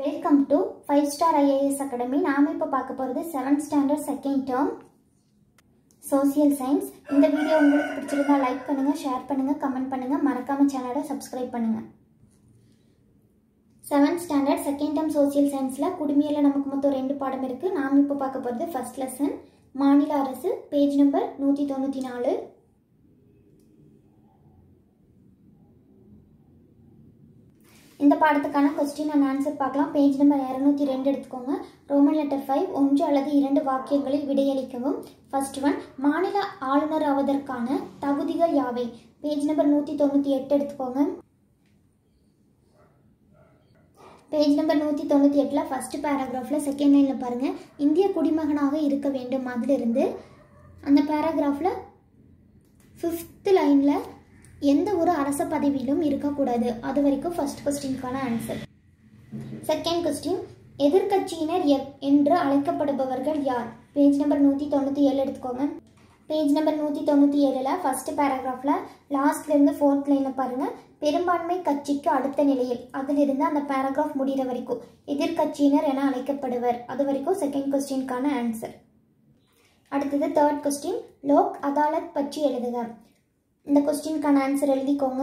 Welcome to 5 Star IAS Academy. நாம இப்போ பார்க்க போகிறது 7th Standard Second Term Social Science. இந்த வீடியோ உங்களுக்கு பிடிச்சிருந்தா லைக் பண்ணுங்க, ஷேர் பண்ணுங்க, கமெண்ட் பண்ணுங்க, மறக்காம சேனலை சப்ஸ்கிரைப் பண்ணுங்க. 7th Standard Second Term Social Scienceல குடிமியல்ல நமக்கு மொத்தம் 2 பாடம் இருக்கு. நாம இப்போ பார்க்க போகிறது ஃபர்ஸ்ட் லெசன் மாநில அரசு, பேஜ் நம்பர் 194. இந்த பாடத்துக்கான क्वेश्चन அண்ட் ஆன்சர் பார்க்கலாம். பேஜ் நம்பர் 202 எடுத்துக்கோங்க. ரோமன் லெட்டர் 5 ஒன்று அல்லது இரண்டு வாக்கியங்களில் விடையளிக்கவும். ஃபர்ஸ்ட் ஒன், மாநில ஆளுநர் ஆவதற்கான தகுதிகள் யாவை? பேஜ் நம்பர் 198 எடுத்துக்கோங்க. பேஜ் நம்பர் 198ல ஃபர்ஸ்ட் பேராகிராஃபில் செகண்ட் லைனில் பாருங்கள், இந்திய குடிமகனாக இருக்க வேண்டும். அதிலிருந்து அந்த பேராகிராஃபில் 5th லைனில் எந்த ஒரு அரச பதவியிலும் இருக்கக்கூடாது. அது வரைக்கும் ஃபர்ஸ்ட் கொஸ்டினுக்கான ஆன்சர். செகண்ட் கொஸ்டின், எதிர்கட்சியினர் என்று அழைக்கப்படுபவர்கள் யார்? பேஜ் நம்பர் 197 எடுத்துக்கோங்க. பேஜ் நம்பர் 197ல ஃபர்ஸ்ட் பேராகிராஃபில் லாஸ்ட்லேருந்து 4th லைனில் பாருங்கள், பெரும்பான்மை கட்சிக்கு அடுத்த நிலையில், அதிலிருந்து அந்த பேராகிராஃப் முடிகிற வரைக்கும் எதிர்கட்சியினர் என அழைக்கப்படுவர். அது வரைக்கும் செகண்ட் கொஸ்டினுக்கான ஆன்சர். அடுத்தது தேர்ட் கொஸ்டின், லோக் அதாலத் பற்றி எழுதுக. இந்த கொஸ்டினுக்கான ஆன்சர் எழுதிக்கோங்க.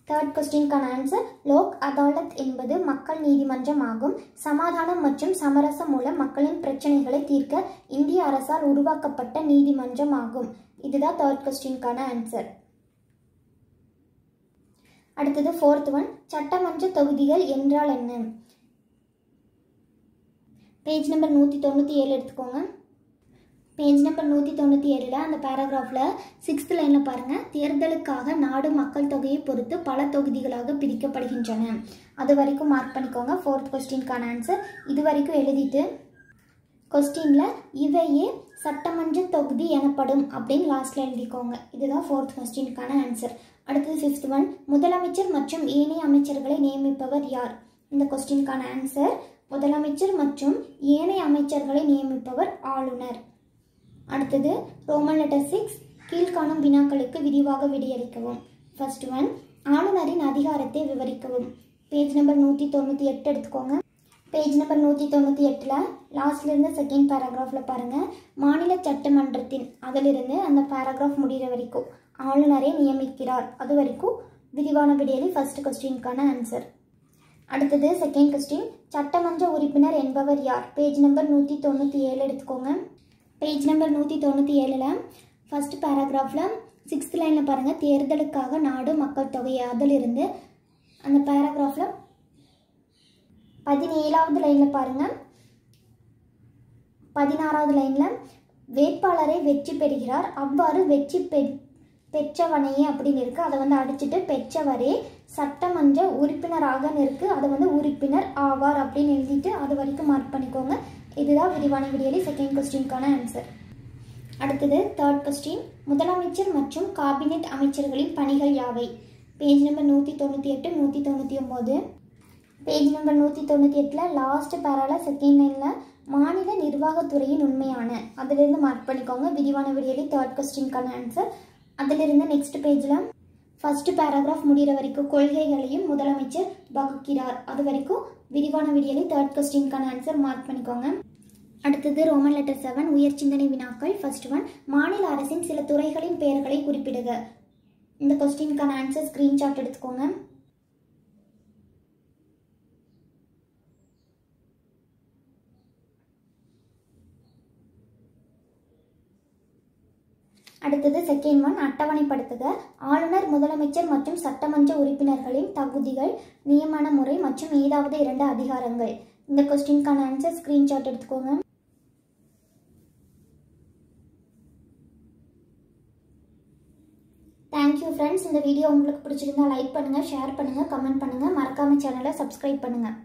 தேர்ட் கொஸ்டினுக்கான ஆன்சர், லோக் அதாலத் என்பது மக்கள் நீதிமன்றம் ஆகும். சமாதானம் மற்றும் சமரசம் மூலம் மக்களின் பிரச்சனைகளை தீர்க்க இந்திய அரசால் உருவாக்கப்பட்ட நீதிமன்றம் ஆகும். இதுதான் தேர்ட் கொஸ்டினுக்கான ஆன்சர். அடுத்தது ஃபோர்த் ஒன், சட்டமன்ற தொகுதிகள் என்றால் என்ன? பேஜ் நம்பர் 197 எடுத்துக்கோங்க. பேஜ் நம்பர் 197ல அந்த பேராகிராஃபில் 6th லைனில் பாருங்கள், தேர்தலுக்காக நாடு மக்கள் தொகையை பொறுத்து பல தொகுதிகளாக பிரிக்கப்படுகின்றன. அது வரைக்கும் மார்க் பண்ணிக்கோங்க. ஃபோர்த் கொஸ்டினுக்கான ஆன்சர். இது வரைக்கும் எழுதிட்டு கொஸ்டினில் இவையே சட்டமன்ற தொகுதி எனப்படும் அப்படின்னு லாஸ்ட்டில் எழுதிக்கோங்க. இதுதான் ஃபோர்த் கொஸ்டினுக்கான ஆன்சர். அடுத்தது 5th ஒன், முதலமைச்சர் மற்றும் ஏனைய அமைச்சர்களை நியமிப்பவர் யார்? இந்த கொஸ்டினுக்கான ஆன்சர், முதலமைச்சர் மற்றும் ஏனைய அமைச்சர்களை நியமிப்பவர் ஆளுநர். அடுத்தது ரோமன் லெட்டர் 6, கீழ்காணும் வினாக்களுக்கு விரிவாக விடையளிக்கவும். ஃபர்ஸ்ட் ஒன், ஆளுநரின் அதிகாரத்தை விவரிக்கவும். பேஜ் நம்பர் 198 எடுத்துக்கோங்க. பேஜ் நம்பர் 198ல லாஸ்ட்லேருந்து செகண்ட் பேராகிராஃபில் பாருங்கள், மாநில சட்டமன்றத்தின், அதிலிருந்து அந்த பேராகிராஃப் முடிகிற வரைக்கும் ஆளுநரை நியமிக்கிறார். அது வரைக்கும் விரிவான விடையளி ஃபர்ஸ்ட் கொஸ்டினுக்கான ஆன்சர். அடுத்தது செகண்ட் கொஸ்டின், சட்டமன்ற உறுப்பினர் என்பவர் யார்? பேஜ் நம்பர் 197 எடுத்துக்கோங்க. பேஜ் நம்பர் 197ல ஃபர்ஸ்ட் பேராகிராஃபில் 6th லைனில் பாருங்கள், தேர்தலுக்காக நாடு மக்கள் தொகை, அதிலிருந்து அந்த பேராகிராஃபில் 17வது லைனில் பாருங்கள், 16வது லைனில் வேட்பாளரை வெற்றி பெறுகிறார், அவ்வாறு வெற்றி பெற்றவனையே அப்படின்னு இருக்குது. அதை அடிச்சுட்டு பெற்றவரே சட்டமன்ற உறுப்பினராக இருக்குது. அதை உறுப்பினர் ஆவார் அப்படின்னு எழுதிட்டு அது வரைக்கும் மார்க் பண்ணிக்கோங்க. இதுதான் விரிவான விடையளி செகண்ட் கொஸ்டினுக்கான ஆன்சர். அடுத்தது தேர்ட் கொஸ்டின், முதலமைச்சர் மற்றும் காபினெட் அமைச்சர்களின் பணிகள் யாவை? Page number 198, 199. பேஜ் நம்பர் 198ல லாஸ்ட் பேரால செகண்ட் லைனில் மாநில நிர்வாகத்துறையின் உண்மையான, அதிலிருந்து மார்க் பண்ணிக்கோங்க. விரிவான விடையளி தேர்ட் கொஸ்டினுக்கான ஆன்சர். அதிலிருந்து நெக்ஸ்ட் பேஜில் ஃபர்ஸ்ட் பேராகிராஃப் முடிகிற வரைக்கும் கொள்கைகளையும் முதலமைச்சர் வகுக்கிறார். அது வரைக்கும் விரிவான விடையளி தேர்ட் கொஸ்டினுக்கான ஆன்சர் மார்க் பண்ணிக்கோங்க. அடுத்தது ரோமன் லெட்டர் 7, உயர் சிந்தனை வினாக்கள். ஃபர்ஸ்ட் ஒன், மாநில அரசின் சில துறைகளின் பெயர்களை குறிப்பிடுக. இந்த கொஸ்டினுக்கான ஆன்சர் ஸ்கிரீன்ஷாட் எடுத்துக்கோங்க. அடுத்தது செகண்ட் ஒன், அட்டவணைப்படுத்துக. ஆளுநர், முதலமைச்சர் மற்றும் சட்டமன்ற உறுப்பினர்களின் தகுதிகள், நியமன முறை மற்றும் ஏதாவது 2 அதிகாரங்கள். இந்த கொஸ்டினுக்கான ஆன்சர் ஸ்கிரீன்ஷாட் எடுத்துக்கோங்க. Thank you friends. இந்த வீடியோ உங்களுக்கு பிடிச்சிருந்தா லைக் பண்ணுங்கள், ஷேர் பண்ணுங்கள், கமெண்ட் பண்ணுங்கள், மறக்காம சேனலை சப்ஸ்கிரைப் பண்ணுங்கள்.